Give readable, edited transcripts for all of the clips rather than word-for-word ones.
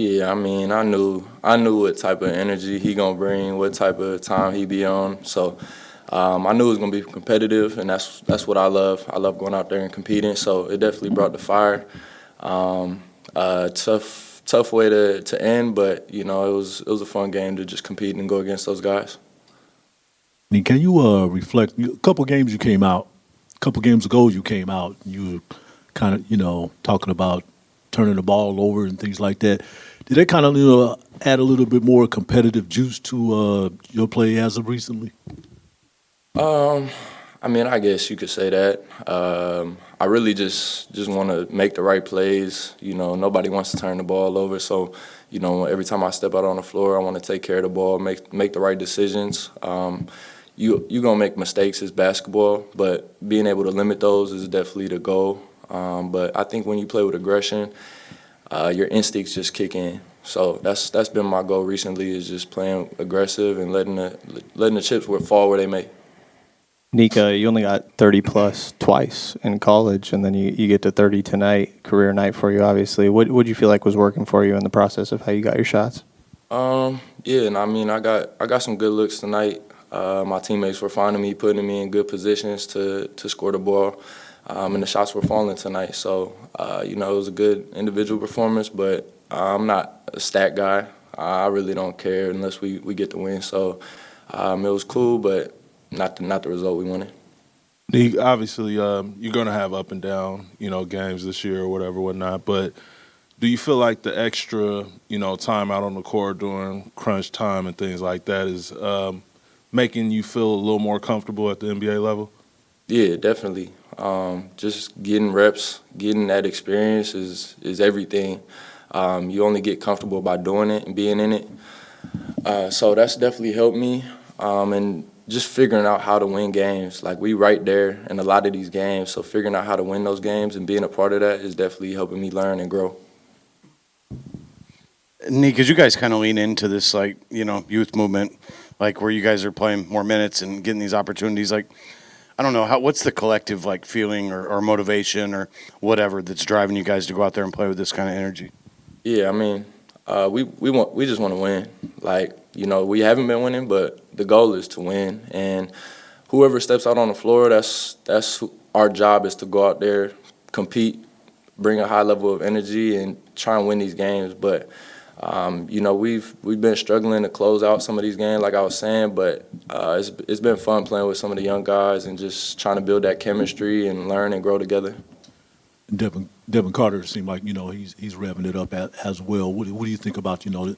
Yeah, I mean, I knew what type of energy he gonna bring, what type of time he be on. So I knew it was gonna be competitive, and that's what I love. I love going out there and competing. So it definitely brought the fire. Tough way to end, but it was a fun game to just compete and go against those guys. Can you reflect? A couple games you came out, a couple games ago you came out. You were kind of talking about turning the ball over and things like that. Did that kind of add a little bit more competitive juice to your play as of recently? Um, I mean, I guess you could say that. I really just want to make the right plays. Nobody wants to turn the ball over, so every time I step out on the floor, I want to take care of the ball, make the right decisions. You gonna make mistakes as basketball, but being able to limit those is definitely the goal. But I think when you play with aggression, your instincts just kick in. So that's been my goal recently, is just playing aggressive and letting the chips fall where they may. Nique, you only got 30 plus twice in college, and then you get to 30 tonight, career night for you, obviously. What do you feel like was working for you in the process of how you got your shots? Yeah, and I mean, I got some good looks tonight. My teammates were finding me, putting me in good positions to score the ball, and the shots were falling tonight. So, it was a good individual performance, but I'm not a stat guy. I really don't care unless we get the win. So, it was cool, but not the result we wanted. Obviously, you're going to have up and down, games this year or whatever, whatnot. But do you feel like the extra, time out on the court during crunch time and things like that is making you feel a little more comfortable at the NBA level? Yeah, definitely. Just getting reps, getting that experience is everything. You only get comfortable by doing it and being in it. So that's definitely helped me. And just figuring out how to win games. Like, we right there in a lot of these games, so figuring out how to win those games and being a part of that is definitely helping me learn and grow. Nique, could you guys kind of lean into this, youth movement, where you guys are playing more minutes and getting these opportunities? I don't know, what's the collective, feeling or motivation or whatever that's driving you guys to go out there and play with this kind of energy? Yeah, I mean, we just want to win. We haven't been winning, but the goal is to win. And whoever steps out on the floor, our job is to go out there, compete, bring a high level of energy, and try and win these games. But we've been struggling to close out some of these games, like I was saying. But it's been fun playing with some of the young guys and just trying to build that chemistry and learn and grow together. Devin Carter seemed like he's revving it up as well. What do you think about him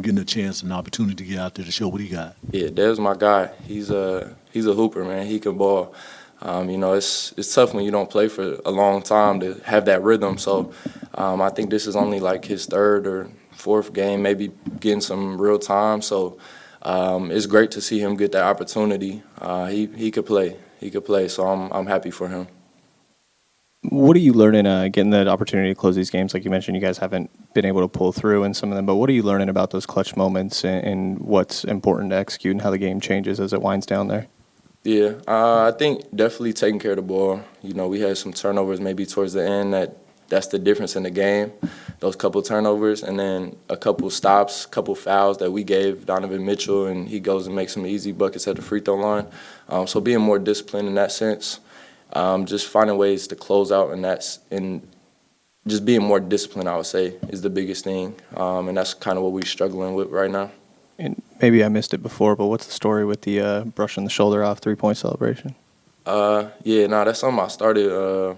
getting a chance and opportunity to get out there to show what he got? Yeah, Dev's my guy. He's a hooper, man. He can ball. It's tough when you don't play for a long time to have that rhythm. So I think this is only his third or fourth game, maybe getting some real time. So it's great to see him get that opportunity. He could play. He could play. So I'm happy for him. What are you learning getting the opportunity to close these games? Like you mentioned, you guys haven't been able to pull through in some of them, but what are you learning about those clutch moments and what's important to execute and how the game changes as it winds down there? Yeah, I think definitely taking care of the ball. We had some turnovers maybe towards the end that's the difference in the game, those couple turnovers, and then a couple stops, couple fouls that we gave Donovan Mitchell, and he goes and makes some easy buckets at the free throw line. So being more disciplined in that sense. Just finding ways to close out, and just being more disciplined, I would say, is the biggest thing. And that's kind of what we're struggling with right now. And maybe I missed it before, but what's the story with the brushing the shoulder off 3-point celebration? That's something I started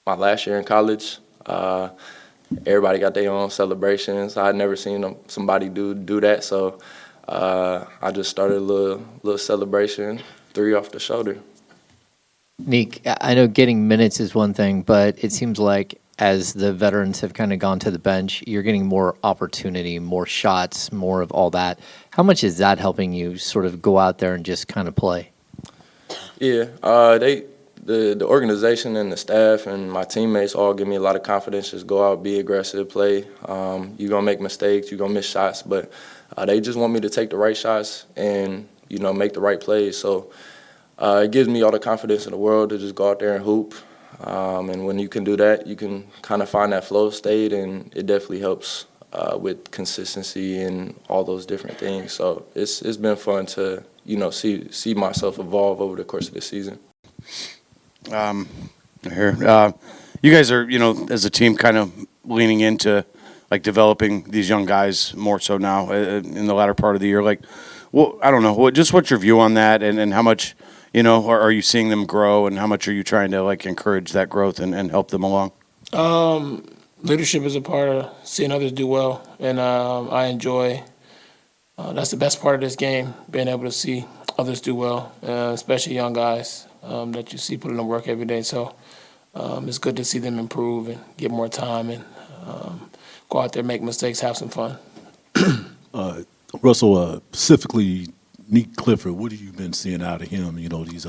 my last year in college. Everybody got their own celebrations. I had never seen somebody do that, so I just started a little celebration, 3 off the shoulder. Nique, I know getting minutes is one thing, but it seems like as the veterans have kind of gone to the bench, you're getting more opportunity, more shots, more of all that. How much is that helping you sort of go out there and just kind of play? Yeah, the organization and the staff and my teammates all give me a lot of confidence. Just go out, be aggressive, play. You're going to make mistakes, you're going to miss shots, but they just want me to take the right shots and, make the right plays. So it gives me all the confidence in the world to just go out there and hoop. And when you can do that, you can kind of find that flow state, and it definitely helps with consistency and all those different things. So it's been fun to, see myself evolve over the course of the season. Here, you guys are, as a team, kind of leaning into like developing these young guys more so now in the latter part of the year. Like, well, I don't know, what's your view on that, and how much, are you seeing them grow, and how much are you trying to like encourage that growth and help them along? Leadership is a part of seeing others do well, and I enjoy. That's the best part of this game, being able to see others do well, especially young guys that you see put in the work every day. So it's good to see them improve and get more time and go out there, make mistakes, have some fun. Russell, specifically Nique Clifford, what have you been seeing out of him, these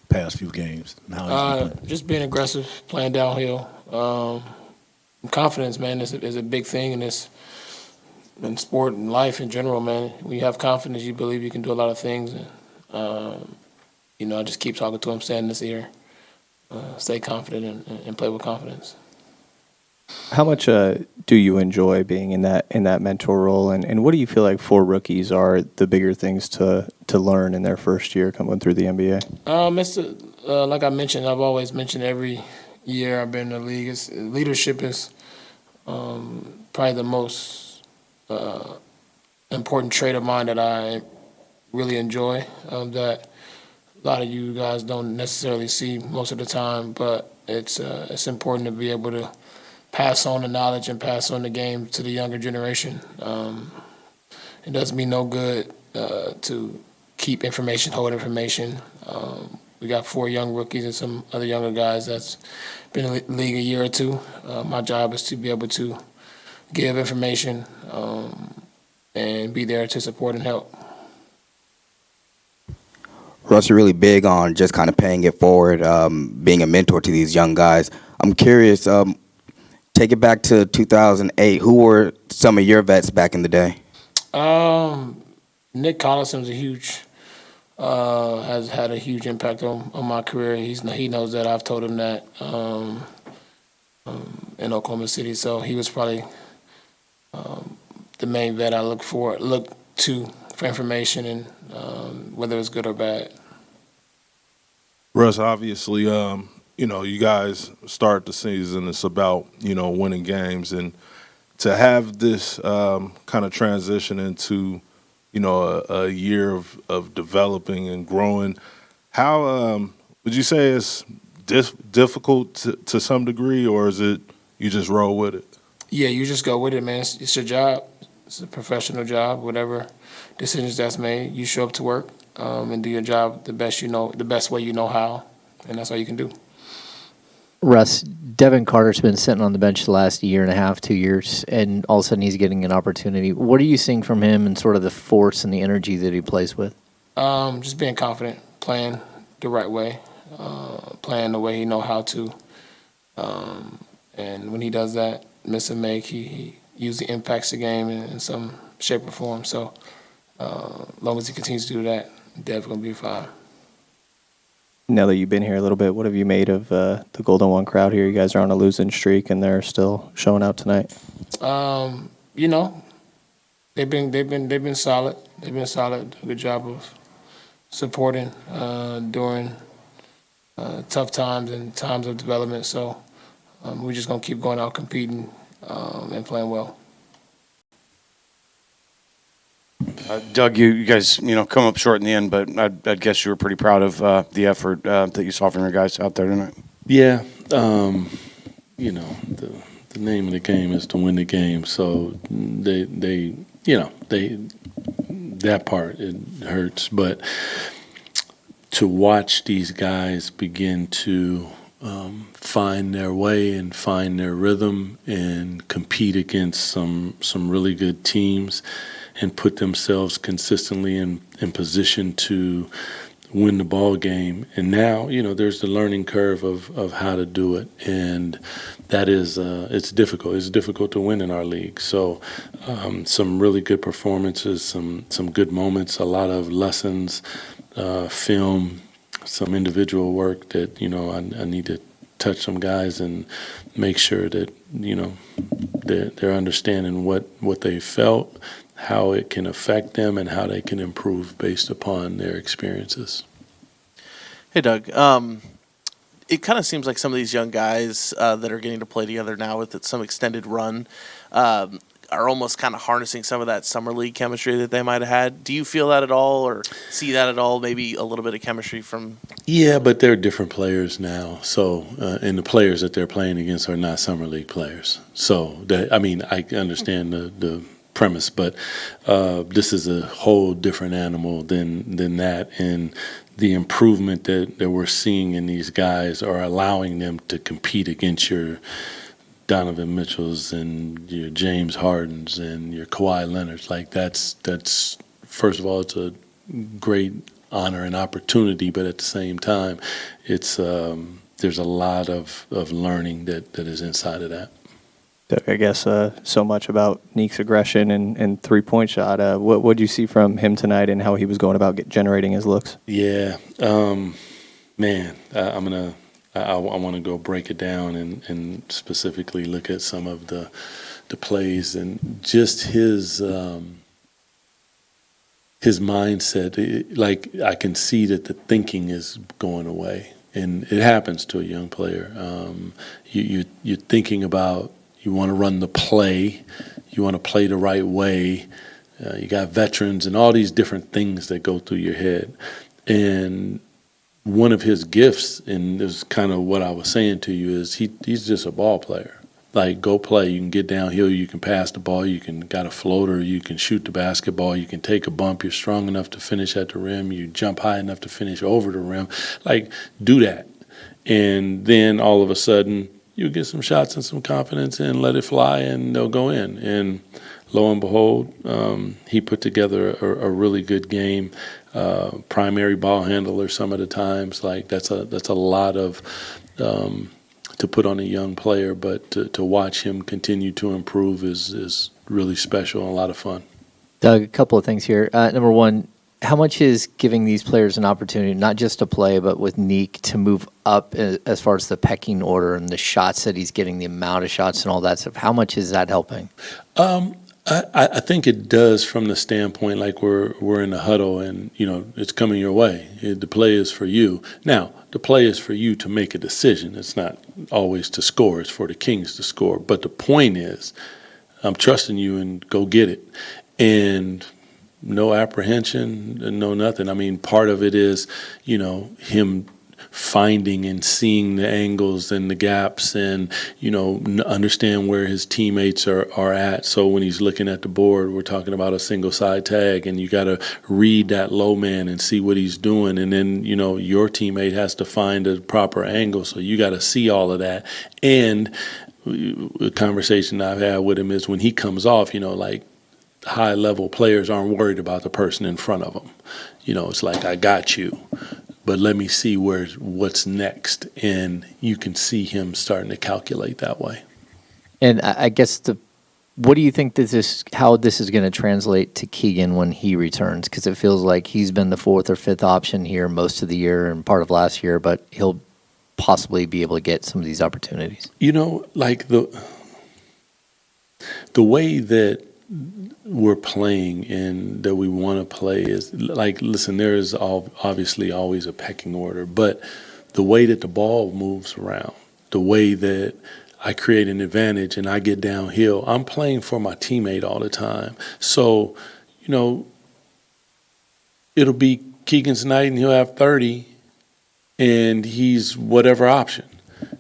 past few games? And how has he been? Just being aggressive, playing downhill. Confidence, man, is a big thing in sport and life in general, man. When you have confidence, you believe you can do a lot of things. And, I just keep talking to him, saying in his ear, stay confident and play with confidence. How much do you enjoy being in that mentor role, and what do you feel like for rookies are the bigger things to learn in their first year coming through the NBA? It's like I mentioned, I've always mentioned every year I've been in the league. Leadership is probably the most important trait of mine that I really enjoy. That a lot of you guys don't necessarily see most of the time, but it's important to be able to pass on the knowledge and pass on the game to the younger generation. It does me no good to keep information, hold information. We got 4 young rookies and some other younger guys that's been in the league a year or two. My job is to be able to give information and be there to support and help. Russ, you're really big on just kind of paying it forward, being a mentor to these young guys. I'm curious, take it back to 2008. Who were some of your vets back in the day? Nick Collison's has had a huge impact on my career. He knows that. I've told him that in Oklahoma City. So he was probably the main vet I look to for information and whether it's good or bad. Russ, obviously, you guys start the season. It's about, winning games. And to have this kind of transition into, a year of developing and growing, how would you say it's difficult to some degree, or is it you just roll with it? Yeah, you just go with it, man. It's your job. It's a professional job. Whatever decisions that's made, you show up to work and do your job the best way you know how, and that's all you can do. Russ, Devin Carter's been sitting on the bench the last year and a half, 2 years, and all of a sudden he's getting an opportunity. What are you seeing from him and sort of the force and the energy that he plays with? Just being confident, playing the right way, playing the way he know how to. And when he does that, miss and make, he usually impacts the game in some shape or form. So as long as he continues to do that, Dev's going to be fine. Now that you've been here a little bit, what have you made of the Golden One crowd here? You guys are on a losing streak, and they're still showing out tonight. They've been solid. They've been solid. A good job of supporting during tough times and times of development. So we're just gonna keep going out competing and playing well. Doug, you guys, come up short in the end, but I'd guess you were pretty proud of the effort that you saw from your guys out there tonight. Yeah, the name of the game is to win the game. So that part it hurts, but to watch these guys begin to find their way and find their rhythm and compete against some really good teams and put themselves consistently in position to win the ball game. And now, there's the learning curve of how to do it. And that is, it's difficult. It's difficult to win in our league. So some really good performances, some good moments, a lot of lessons, film, some individual work that, I need to touch some guys and make sure that, they're understanding what they felt, how it can affect them, and how they can improve based upon their experiences. Hey, Doug. It kind of seems like some of these young guys that are getting to play together now with some extended run are almost kind of harnessing some of that summer league chemistry that they might have had. Do you feel that at all or see that at all, maybe a little bit of chemistry from? Yeah, but they're different players now. So, and the players that they're playing against are not summer league players. So, I understand the premise, but this is a whole different animal than that. And the improvement that we're seeing in these guys are allowing them to compete against your Donovan Mitchells and your James Hardens and your Kawhi Leonards. Like that's first of all, it's a great honor and opportunity, but at the same time, it's there's a lot of learning that is inside of that. I guess so much about Nique's aggression and three-point shot. What did you see from him tonight and how he was going about generating his looks? Yeah, man, I want to go break it down and specifically look at some of the plays and just his mindset. Like I can see that the thinking is going away, and it happens to a young player. You're thinking about. You want to run the play. You want to play the right way. You got veterans and all these different things that go through your head. And one of his gifts, and this is kind of what I was saying to you, is he's just a ball player. Like, go play. You can get downhill. You can pass the ball. You can got a floater. You can shoot the basketball. You can take a bump. You're strong enough to finish at the rim. You jump high enough to finish over the rim. Like, do that. And then all of a sudden, you get some shots and some confidence and let it fly, and they'll go in. And lo and behold, he put together a really good game. Primary ball handler some of the times. Like that's a lot of to put on a young player, but to watch him continue to improve is really special and a lot of fun. Doug, a couple of things here. Number one, how much is giving these players an opportunity, not just to play, but with Nique to move up as far as the pecking order and the shots that he's getting, the amount of shots and all that stuff? How much is that helping? I think it does from the standpoint like we're in the huddle and, it's coming your way. The play is for you. Now, the play is for you to make a decision. It's not always to score. It's for the Kings to score. But the point is, I'm trusting you and go get it. And no apprehension, no nothing. I mean, part of it is, him finding and seeing the angles and the gaps and, understand where his teammates are at. So when he's looking at the board, we're talking about a single side tag and you got to read that low man and see what he's doing. And then, your teammate has to find a proper angle. So you got to see all of that. And the conversation I've had with him is when he comes off, high-level players aren't worried about the person in front of them. It's like, I got you, but let me see what's next. And you can see him starting to calculate that way. And I guess what do you think how this is going to translate to Keegan when he returns? Because it feels like he's been the fourth or fifth option here most of the year and part of last year, but he'll possibly be able to get some of these opportunities. Like the way that we're playing and that we want to play is like, listen, there is obviously always a pecking order, but the way that the ball moves around, the way that I create an advantage and I get downhill, I'm playing for my teammate all the time. So, it'll be Keegan's night and he'll have 30 and he's whatever option.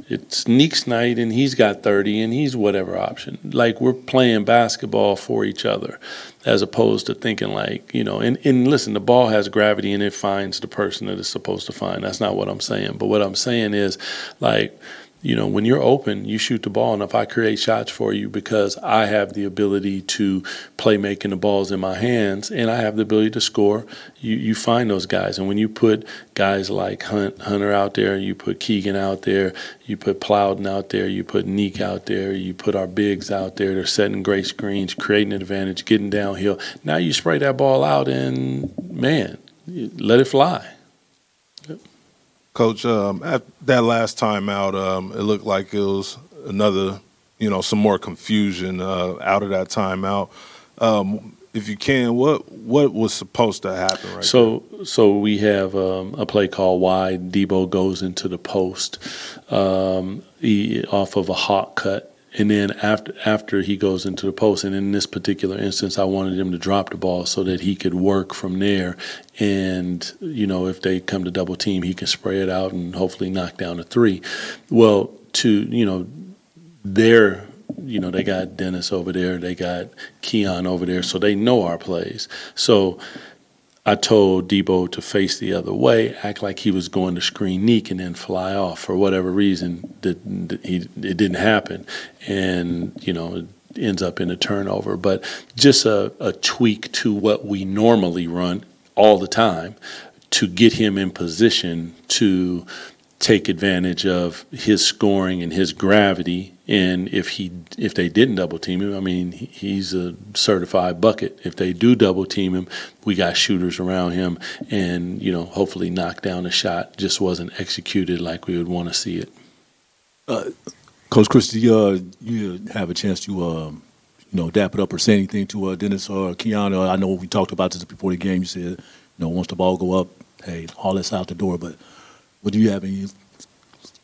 It's Nique's night and he's got 30 and he's whatever option. Like, we're playing basketball for each other as opposed to thinking like, and listen, the ball has gravity and it finds the person that it's supposed to find. That's not what I'm saying. But what I'm saying is, like, when you're open, you shoot the ball. And if I create shots for you because I have the ability to play making the balls in my hands and I have the ability to score, you find those guys. And when you put guys like Hunter out there, you put Keegan out there, you put Plowden out there, you put Nique out there, you put our bigs out there, they're setting great screens, creating an advantage, getting downhill. Now you spray that ball out and, man, let it fly. Coach, at that last time out, it looked like it was another, some more confusion out of that timeout. If you can, what was supposed to happen right So we have a play called wide. Debo goes into the post off of a hawk cut. And then after he goes into the post, and in this particular instance, I wanted him to drop the ball so that he could work from there. And, if they come to double team, he can spray it out and hopefully knock down a three. Well, they got Dennis over there, they got Keon over there, so they know our plays. So I told Debo to face the other way, act like he was going to screen Nique, and then fly off. For whatever reason, it didn't happen, and it ends up in a turnover. But just a tweak to what we normally run all the time to get him in position to take advantage of his scoring and his gravity. And if they didn't double team him, I mean, he's a certified bucket. If they do double team him, we got shooters around him, and hopefully knock down a shot. Just wasn't executed like we would want to see it. Coach Christie, you have a chance to dap it up or say anything to Dennis or Keon. I know we talked about this before the game. You said once the ball go up, hey, all that's out the door. But would you have any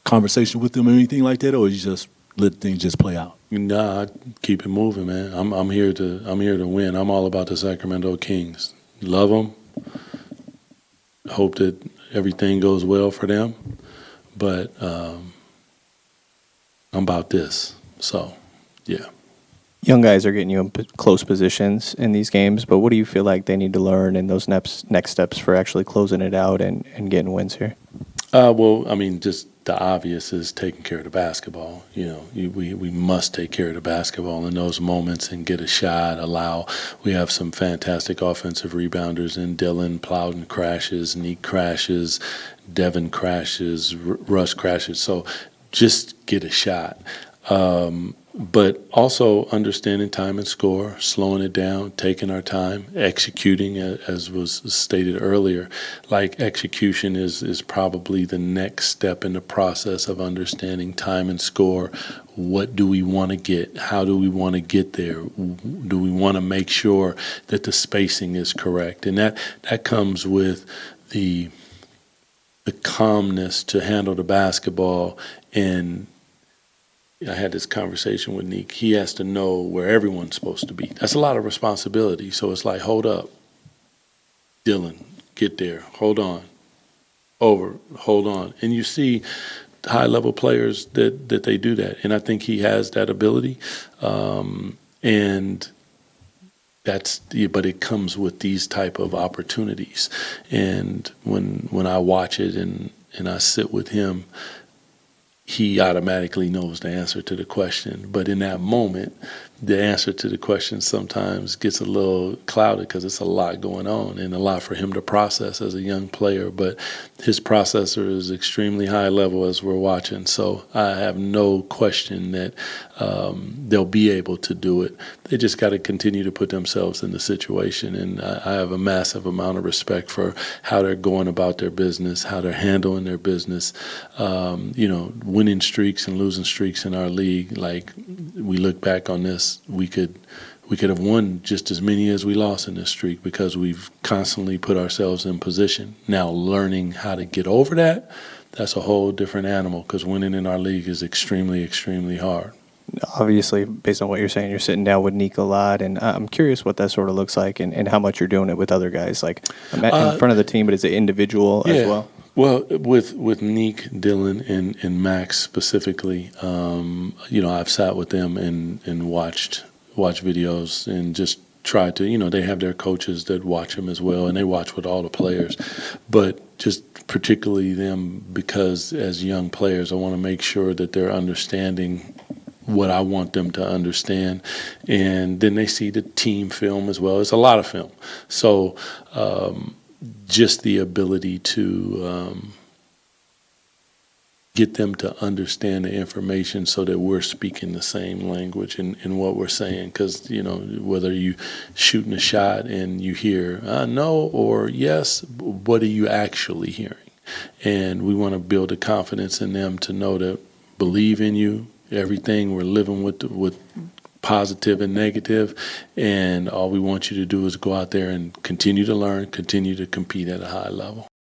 conversation with them or anything like that, or you just let things just play out? Nah, keep it moving, man. I'm here to win. I'm all about the Sacramento Kings. Love them. Hope that everything goes well for them. But I'm about this. So, yeah. Young guys are getting you in close positions in these games, but what do you feel like they need to learn in those next steps for actually closing it out and getting wins here? Well, I mean, just the obvious is taking care of the basketball. We must take care of the basketball in those moments and get a shot, we have some fantastic offensive rebounders in Dylan. Plowden crashes, Nique crashes, Devin crashes, Russ crashes. So just get a shot. But also understanding time and score, slowing it down, taking our time, executing, as was stated earlier. Like, execution is probably the next step in the process of understanding time and score. What do we want to get? How do we want to get there? Do we want to make sure that the spacing is correct? And that comes with the calmness to handle the basketball. And I had this conversation with Nique. He has to know where everyone's supposed to be. That's a lot of responsibility. So it's like, hold up. Dylan, get there. Hold on. Over. Hold on. And you see high-level players that they do that. And I think he has that ability. And but it comes with these type of opportunities. And when I watch it and I sit with him, he automatically knows the answer to the question. But in that moment, the answer to the question sometimes gets a little clouded because it's a lot going on and a lot for him to process as a young player. But his processor is extremely high level as we're watching. So I have no question that they'll be able to do it. They just got to continue to put themselves in the situation. And I have a massive amount of respect for how they're going about their business, how they're handling their business. Winning streaks and losing streaks in our league, like, we look back on this, we could have won just as many as we lost in this streak because we've constantly put ourselves in position. Now, learning how to get over that's a whole different animal because winning in our league is extremely, extremely hard. Obviously, based on what you're saying, you're sitting down with Nique a lot, and I'm curious what that sort of looks like and how much you're doing it with other guys, like in front of the team, but as an individual as well. Well, with Nique, Dylan, and Max specifically, I've sat with them and watched videos and just tried to, they have their coaches that watch them as well, and they watch with all the players. But just particularly them, because as young players, I want to make sure that they're understanding what I want them to understand. And then they see the team film as well. It's a lot of film. So just the ability to get them to understand the information so that we're speaking the same language in what we're saying. Because, whether you shooting a shot and you hear no or yes, what are you actually hearing? And we want to build the confidence in them to know that believe in you. Everything we're living with positive and negative, and all we want you to do is go out there and continue to learn, continue to compete at a high level.